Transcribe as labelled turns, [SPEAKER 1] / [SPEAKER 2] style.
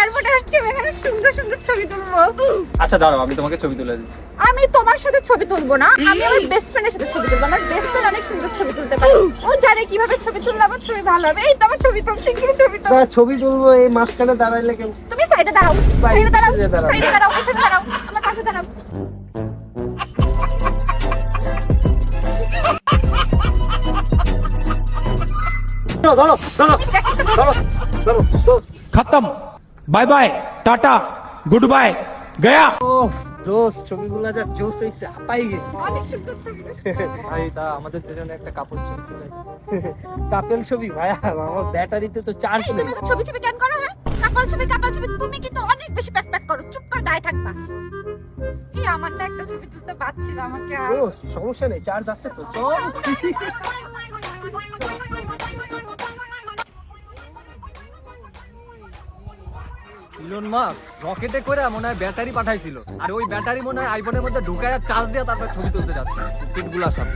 [SPEAKER 1] এয়ারপোর্টে আসছি, এখানে সুন্দর সুন্দর ছবি তুলবো।
[SPEAKER 2] আচ্ছা দাঁড়াও, আমি তোমাকে ছবি তুলে দিচ্ছি।
[SPEAKER 1] আমি তোমার সাথে ছবি তুলবো না, আমি আমার বেস্ট ফ্রেন্ডের সাথে ছবি তুলবো। আমার বেস্ট ফ্রেন্ড অনেক সুন্দর ছবি তুলতে পারে, ও জানে কিভাবে ছবি তুললে আমার ছবি ভালো হবে। এই তো আমার ছবি তুল, শিগগিরই ছবি তুল।
[SPEAKER 2] ছবি তুলবো, এই মাঝখানে দাঁড়াইলে কেন?
[SPEAKER 1] তুমি সাইডে দাঁড়াও, সাইডে দাঁড়াও,
[SPEAKER 2] সাইডে দাঁড়াও।
[SPEAKER 1] সাইডে দাঁড়াও, এখানে দাঁড়াও, আমার পাশে দাঁড়াও।
[SPEAKER 2] ধরো ধরো ধরো ধরো ধরো।
[SPEAKER 3] खत्म bye bye tata goodbye गया।
[SPEAKER 2] ও দোস্ত, ছবিগুলো যা জোস হইছে, হাঁপাই গেছি।
[SPEAKER 1] অনেক সুন্দর ছবি।
[SPEAKER 2] ভাই তা আমাদের দুজনে একটা কাপড় ছবি তুলে। কাপল ছবি ভাইয়া, আমার ব্যাটারিতে তো চার্জ
[SPEAKER 1] এই,
[SPEAKER 2] নেই।
[SPEAKER 1] তুমি তো ছবি ছবি কেন করো? হ্যাঁ, কাপাল ছবি, কাপাল ছবি। তুমি কিন্তু অনেক বেশি প্যাক প্যাক করো, চুপ করে দাঁড়িয়ে থাকবা। এই আমার না একটা ছবি তুলতে পারছিল, আমাকে আর
[SPEAKER 2] দোস্ত সমস্যা নেই, চার্জ আছে তো, চল।
[SPEAKER 4] ইলন মাস্ক রকেটে করে মনে হয় ব্যাটারি পাঠাইছিল, আর ওই ব্যাটারি মনে হয় আইফোনের মধ্যে ঢুকায় চার্জ দিয়ে তারপর ছবি তুলতে যাচ্ছে পিটগুলার সাথে।